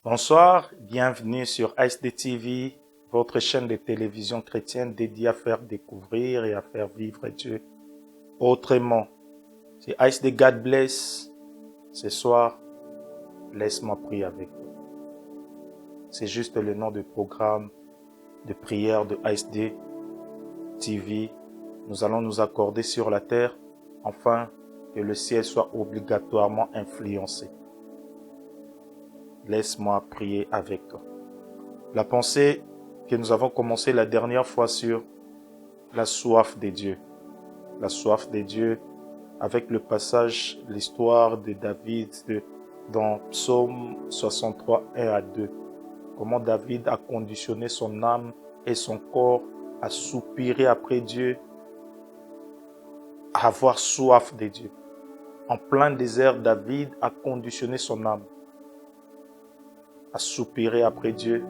Bonsoir, bienvenue sur ASD TV, votre chaîne de télévision chrétienne dédiée à faire découvrir et à faire vivre Dieu autrement. C'est ASD God Bless. Ce soir, laisse-moi prier avec toi. C'est juste le nom du programme de prière de ASD TV. Nous allons nous accorder sur la terre, afin que le ciel soit obligatoirement influencé. Laisse-moi prier avec toi. La pensée que nous avons commencé la dernière fois sur la soif de Dieu. La soif de Dieu avec le passage, l'histoire de David dans Psaume 63, 1 à 2. Comment David a conditionné son âme et son corps à soupirer après Dieu, à avoir soif de Dieu. En plein désert, David a conditionné son âme à soupirer après Dieu,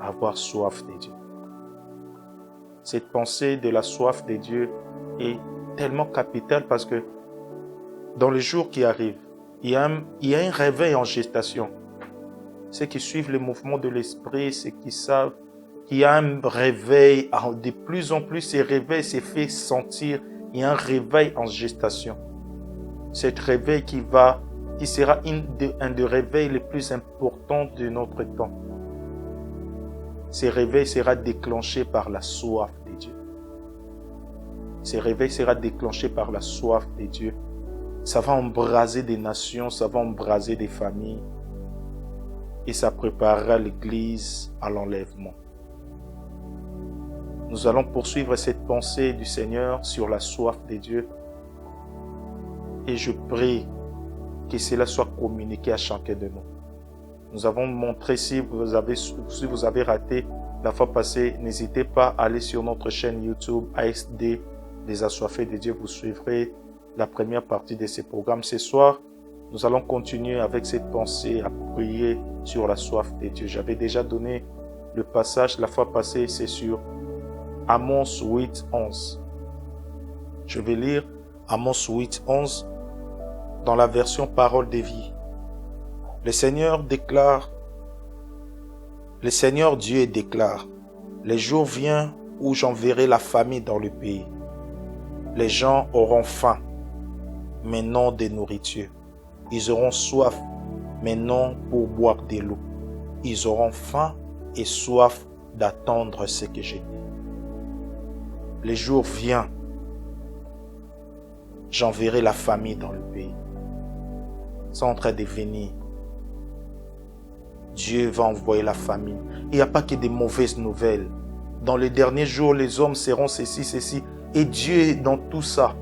à avoir soif de Dieu. Cette pensée de la soif de Dieu est tellement capitale parce que dans les jours qui arrivent, il y a un réveil en gestation. Ceux qui suivent les mouvements de l'esprit, ceux qui savent qu'il y a un réveil, de plus en plus ce réveil s'est fait sentir, il y a un réveil en gestation. Cet réveil qui sera un des réveils les plus importants de notre temps. Ce réveil sera déclenché par la soif de Dieu. Ce réveil sera déclenché par la soif de Dieu. Ça va embraser des nations, ça va embraser des familles. Et ça préparera l'Église à l'enlèvement. Nous allons poursuivre cette pensée du Seigneur sur la soif de Dieu. Et je prie que cela soit communiqué à chacun de nous. Nous avons montré, si vous avez raté la fois passée, n'hésitez pas à aller sur notre chaîne YouTube ASD, les assoiffés de Dieu. Vous suivrez la première partie de ce programme. Ce soir, nous allons continuer avec cette pensée à prier sur la soif de Dieu. J'avais déjà donné le passage la fois passée, c'est sur Amos 8, 11. Je vais lire Amos 8, 11 dans la version Parole de vie. Le Seigneur Dieu déclare, les jours viennent où j'enverrai la famine dans le pays. Les gens auront faim, mais non de nourriture. Ils auront soif, mais non pour boire de l'eau. Ils auront faim et soif d'attendre ce que j'ai dit. Les jours viennent, j'enverrai la famine dans le pays. C'est en train de venir. Dieu va envoyer la famine. Il n'y a pas que des mauvaises nouvelles. Dans les derniers jours, les hommes seront ceci. Et Dieu, dans tout ça,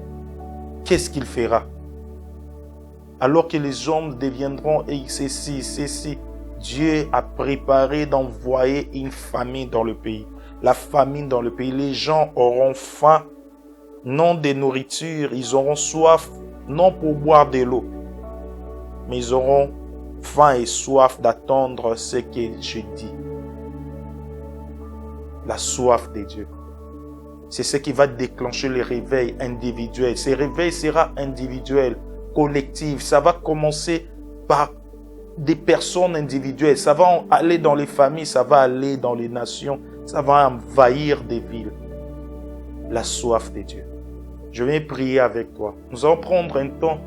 qu'est-ce qu'il fera? Alors que les hommes deviendront ceci, Dieu a préparé d'envoyer une famine dans le pays. La famine dans le pays. Les gens auront faim, non de nourriture. Ils auront soif, non pour boire de l'eau. Mais ils auront faim et soif d'attendre ce que je dis. La soif de Dieu. C'est ce qui va déclencher le réveil individuel. Ce réveil sera individuel, collectif. Ça va commencer par des personnes individuelles. Ça va aller dans les familles, ça va aller dans les nations. Ça va envahir des villes. La soif de Dieu. Je vais prier avec toi. Nous allons prendre un temps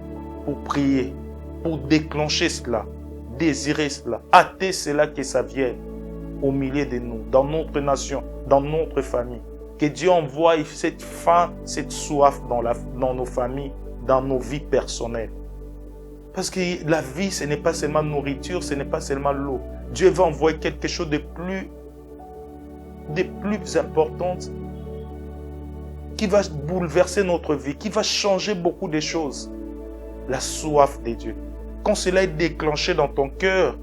pour prier, pour déclencher cela, désirer cela, hâter cela que ça vienne au milieu de nous, dans notre nation, dans notre famille. Que Dieu envoie cette faim, cette soif dans nos familles, dans nos vies personnelles. Parce que la vie, ce n'est pas seulement nourriture, ce n'est pas seulement l'eau. Dieu va envoyer quelque chose de plus important qui va bouleverser notre vie, qui va changer beaucoup de choses. La soif de Dieu. Quand cela est déclenché dans ton cœur,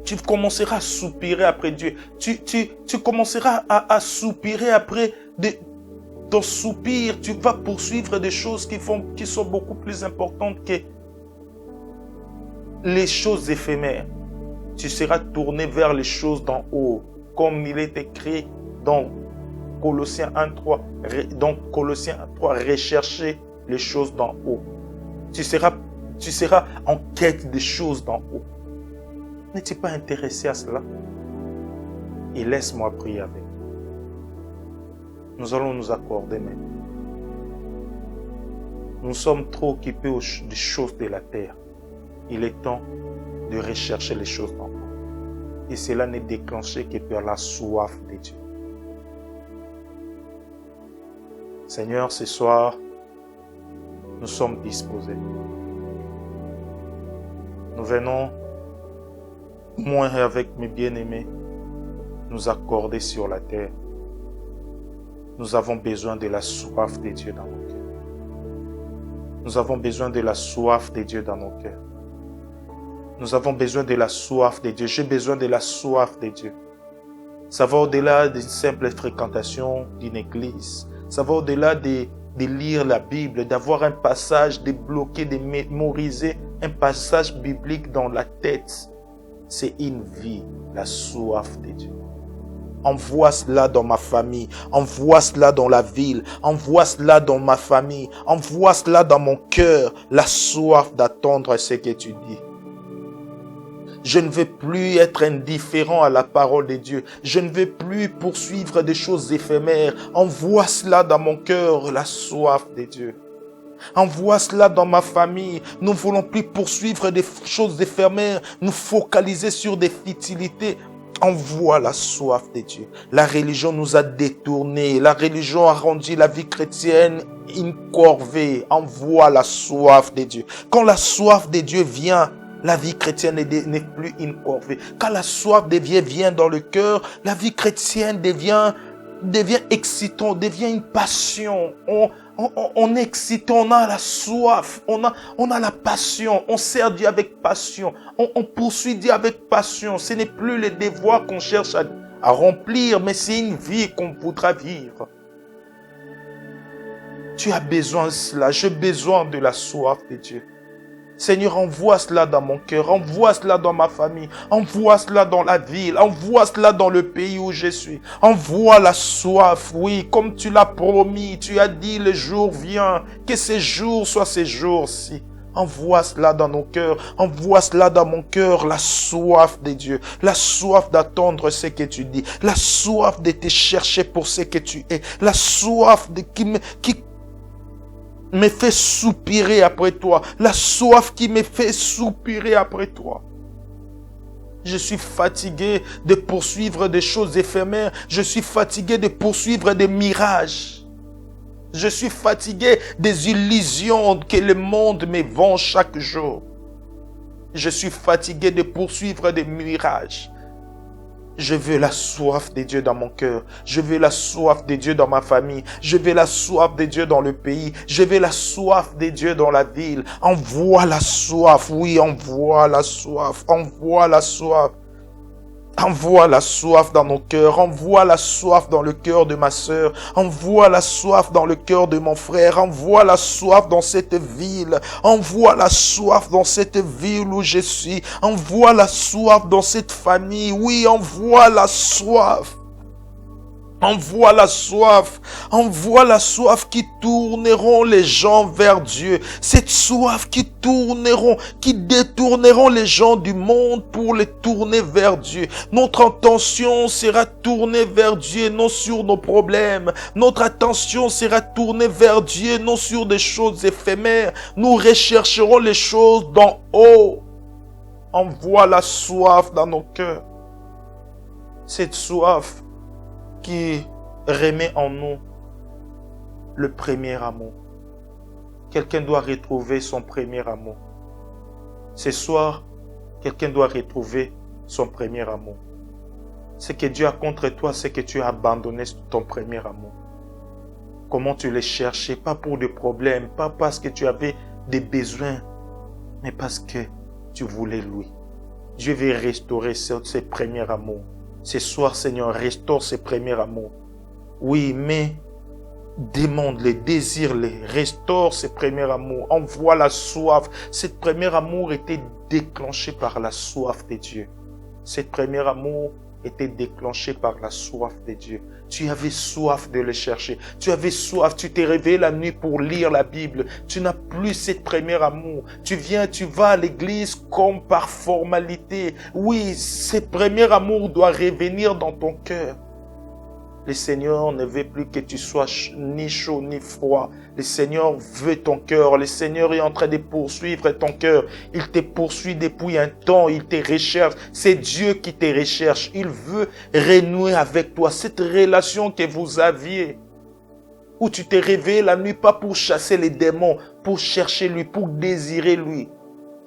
tu commenceras à soupirer après Dieu. Tu commenceras à soupirer après ton soupir. Tu vas poursuivre des choses qui sont beaucoup plus importantes que les choses éphémères. Tu seras tourné vers les choses d'en haut, comme il est écrit dans Colossiens 1.3. Donc Colossiens 1.3, recherchez les choses d'en haut. Tu seras en quête des choses d'en haut. N'es-tu pas intéressé à cela? Et laisse-moi prier avec. Nous allons nous accorder maintenant. Nous sommes trop occupés des choses de la terre. Il est temps de rechercher les choses d'en haut. Et cela n'est déclenché que par la soif de Dieu. Seigneur, ce soir, nous sommes disposés. Nous venons, moi et avec mes bien-aimés, nous accorder sur la terre. Nous avons besoin de la soif de Dieu dans nos cœurs. Nous avons besoin de la soif de Dieu dans nos cœurs. Nous avons besoin de la soif de Dieu. J'ai besoin de la soif de Dieu. Ça va au-delà d'une simple fréquentation d'une église. Ça va au-delà de lire la Bible, d'avoir un passage, de bloquer, de mémoriser un passage biblique dans la tête. C'est une vie, la soif de Dieu. Envoie cela dans ma famille, envoie cela dans la ville, envoie cela dans ma famille, envoie cela dans mon cœur, la soif d'attendre ce que tu dis. Je ne veux plus être indifférent à la parole de Dieu. Je ne veux plus poursuivre des choses éphémères. Envoie cela dans mon cœur, la soif de Dieu. Envoie cela dans ma famille. Nous ne voulons plus poursuivre des choses éphémères, nous focaliser sur des futilités. Envoie la soif de Dieu. La religion nous a détournés. La religion a rendu la vie chrétienne une corvée. Envoie la soif de Dieu. Quand la soif de Dieu vient, la vie chrétienne n'est plus une corvée. Quand la soif de Dieu vient dans le cœur, la vie chrétienne devient excitant, devient une passion. On est excité, on a la soif, on a la passion, on sert Dieu avec passion, on poursuit Dieu avec passion. Ce n'est plus les devoirs qu'on cherche à remplir, mais c'est une vie qu'on voudra vivre. Tu as besoin de cela, j'ai besoin de la soif de Dieu. Seigneur, envoie cela dans mon cœur, envoie cela dans ma famille, envoie cela dans la ville, envoie cela dans le pays où je suis. Envoie la soif, oui, comme tu l'as promis, tu as dit le jour vient, que ces jours soient ces jours-ci. Envoie cela dans nos cœurs, envoie cela dans mon cœur, la soif de Dieu, la soif d'attendre ce que tu dis, la soif de te chercher pour ce que tu es, la soif qui me fait soupirer après toi. La soif qui me fait soupirer après toi. Je suis fatigué de poursuivre des choses éphémères. Je suis fatigué de poursuivre des mirages. Je suis fatigué des illusions que le monde me vend chaque jour. Je suis fatigué de poursuivre des mirages. Je veux la soif de Dieu dans mon cœur. Je veux la soif de Dieu dans ma famille. Je veux la soif de Dieu dans le pays. Je veux la soif de Dieu dans la ville. Envoie la soif. Oui, envoie la soif. Envoie la soif. Envoie la soif dans nos cœurs. Envoie la soif dans le cœur de ma sœur. Envoie la soif dans le cœur de mon frère. Envoie la soif dans cette ville. Envoie la soif dans cette ville où je suis. Envoie la soif dans cette famille. Oui, envoie la soif. Envoie la soif qui tourneront les gens vers Dieu. Cette soif qui détourneront les gens du monde pour les tourner vers Dieu. Notre attention sera tournée vers Dieu, non sur nos problèmes. Notre attention sera tournée vers Dieu, non sur des choses éphémères. Nous rechercherons les choses d'en haut. Envoie la soif dans nos cœurs. Cette soif qui remet en nous le premier amour. Quelqu'un doit retrouver son premier amour. Ce soir, quelqu'un doit retrouver son premier amour. Ce que Dieu a contre toi, c'est que tu as abandonné ton premier amour. Comment tu l'as cherché, pas pour des problèmes, pas parce que tu avais des besoins, mais parce que tu voulais lui. Dieu veut restaurer ce premier amour. Ce soir, Seigneur, restaure ce premier amour. Oui, mais demande-le, désire-le, restaure ce premier amour, envoie la soif. Ce premier amour était déclenché par la soif de Dieu. Ce premier amour était déclenché par la soif de Dieu. Tu avais soif de le chercher. Tu avais soif. Tu t'es réveillé la nuit pour lire la Bible. Tu n'as plus cette premier amour. Tu vas à l'église comme par formalité. Oui, ce premier amour doit revenir dans ton cœur. Le Seigneur ne veut plus que tu sois ni chaud ni froid. Le Seigneur veut ton cœur. Le Seigneur est en train de poursuivre ton cœur. Il te poursuit depuis un temps. Il te recherche. C'est Dieu qui te recherche. Il veut renouer avec toi. Cette relation que vous aviez, où tu t'es réveillé la nuit, pas pour chasser les démons, pour chercher lui, pour désirer lui.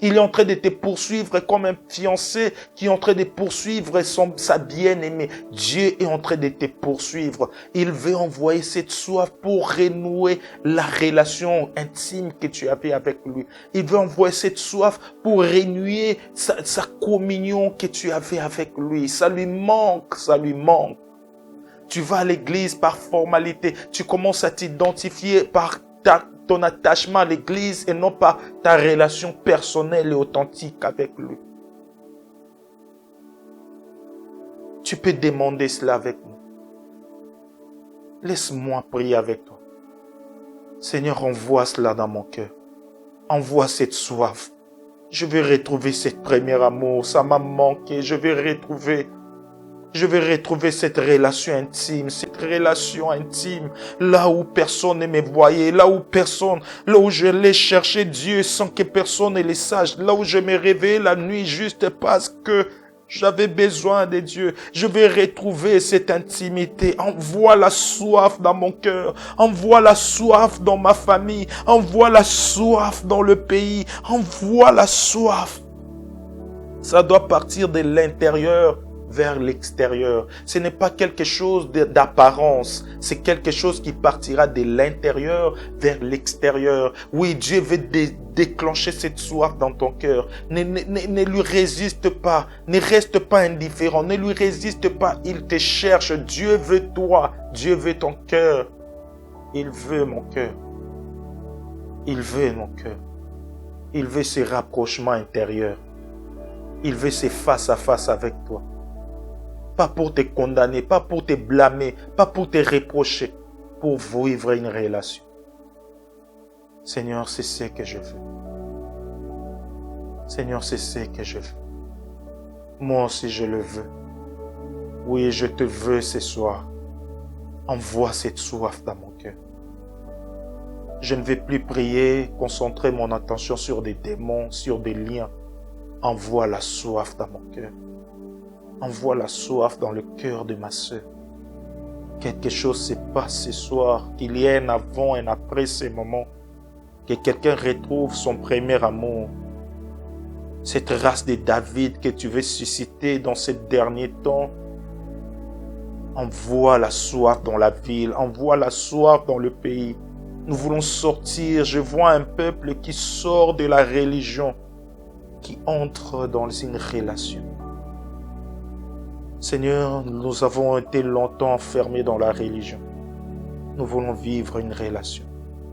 Il est en train de te poursuivre comme un fiancé qui est en train de poursuivre sa bien-aimée. Dieu est en train de te poursuivre. Il veut envoyer cette soif pour renouer la relation intime que tu avais avec lui. Il veut envoyer cette soif pour renouer sa communion que tu avais avec lui. Ça lui manque, ça lui manque. Tu vas à l'église par formalité. Tu commences à t'identifier par ton attachement à l'église et non pas ta relation personnelle et authentique avec lui. Tu peux demander cela avec moi. Laisse-moi prier avec toi. Seigneur, envoie cela dans mon cœur. Envoie cette soif. Je veux retrouver ce premier amour. Ça m'a manqué. Je veux retrouver cette relation intime, là où personne ne me voyait, là où je l'ai cherché Dieu sans que personne ne le sache, là où je me réveillais la nuit juste parce que j'avais besoin de Dieu. Je vais retrouver cette intimité. Envoie la soif dans mon cœur. Envoie la soif dans ma famille. Envoie la soif dans le pays. Envoie la soif. Ça doit partir de l'intérieur vers l'extérieur. Ce n'est pas quelque chose d'apparence. C'est quelque chose qui partira de l'intérieur vers l'extérieur. Oui, Dieu veut déclencher cette soif dans ton cœur. Ne lui résiste pas. Ne reste pas indifférent. Ne lui résiste pas. Il te cherche. Dieu veut toi. Dieu veut ton cœur. Il veut mon cœur. Il veut mon cœur. Il veut ce rapprochement intérieur. Il veut ce face à face avec toi. Pas pour te condamner, pas pour te blâmer, pas pour te reprocher, pour vivre une relation. Seigneur, c'est ce que je veux. Seigneur, c'est ce que je veux. Moi aussi, je le veux. Oui, je te veux ce soir. Envoie cette soif dans mon cœur. Je ne vais plus prier, concentrer mon attention sur des démons, sur des liens. Envoie la soif dans mon cœur. Envoie la soif dans le cœur de ma sœur. Quelque chose se passe ce soir, qu'il y ait un avant et un après ce moment. Que quelqu'un retrouve son premier amour. Cette race de David que tu veux susciter dans ces derniers temps. Envoie la soif dans la ville. Envoie la soif dans le pays. Nous voulons sortir. Je vois un peuple qui sort de la religion, qui entre dans une relation. Seigneur, nous avons été longtemps enfermés dans la religion. Nous voulons vivre une relation.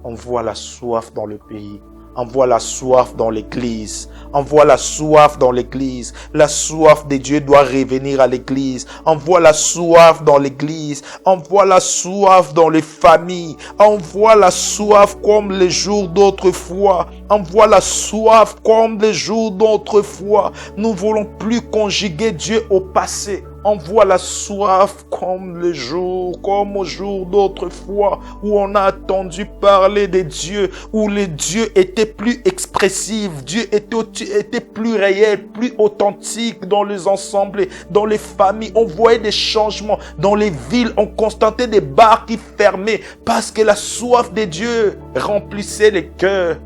Envoie la soif dans le pays. Envoie la soif dans l'église. Envoie la soif dans l'église. La soif de Dieu doit revenir à l'église. Envoie la soif dans l'église. Envoie la soif dans les familles. Envoie la soif comme les jours d'autrefois. Envoie la soif comme les jours d'autrefois. Nous ne voulons plus conjuguer Dieu au passé. Envoie la soif comme au jour d'autrefois, où on a entendu parler de Dieu, où le Dieu était plus expressif, Dieu était plus réel, plus authentique dans les ensembles, dans les familles. On voyait des changements dans les villes, on constatait des bars qui fermaient parce que la soif de Dieu remplissait les cœurs.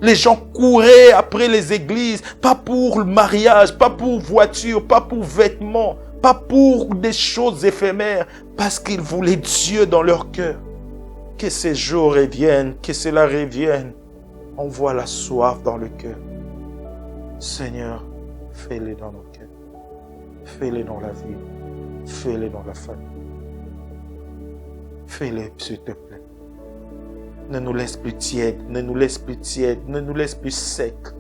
Les gens couraient après les églises, pas pour le mariage, pas pour voiture, pas pour vêtements, pas pour des choses éphémères, parce qu'ils voulaient Dieu dans leur cœur. Que ces jours reviennent, que cela revienne. Envoie la soif dans le cœur. Seigneur, fais-le dans nos cœurs. Fais-le dans la vie. Fais-le dans la famille. Fais-le, s'il te plaît. Ne nous laisse plus tièdes, ne nous laisse plus tièdes, ne nous laisse plus secs.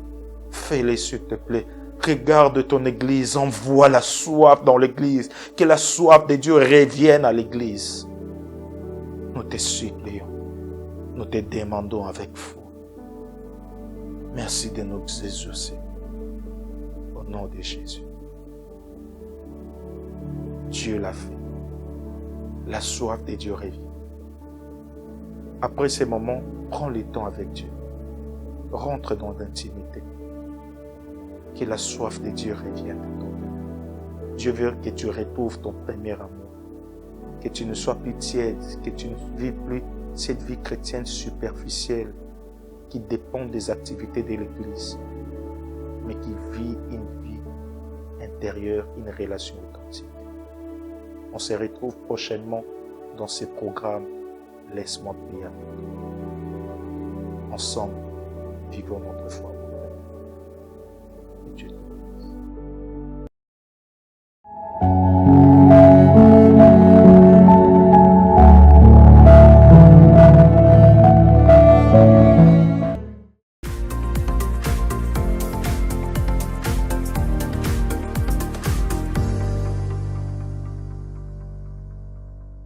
Fais-le, s'il te plaît. Regarde ton Église, envoie la soif dans l'Église. Que la soif de Dieu revienne à l'Église. Nous te supplions, nous te demandons avec foi. Merci de nous exaucer. Au nom de Jésus. Dieu l'a fait. La soif de Dieu revient. Après ces moments, prends le temps avec Dieu. Rentre dans l'intimité. Que la soif de Dieu revienne dans ton cœur. Dieu veut que tu retrouves ton premier amour. Que tu ne sois plus tiède, que tu ne vives plus cette vie chrétienne superficielle qui dépend des activités de l'Église, mais qui vit une vie intérieure, une relation authentique. On se retrouve prochainement dans ce programme Laisse-moi prier avec toi. Ensemble, vivons notre foi.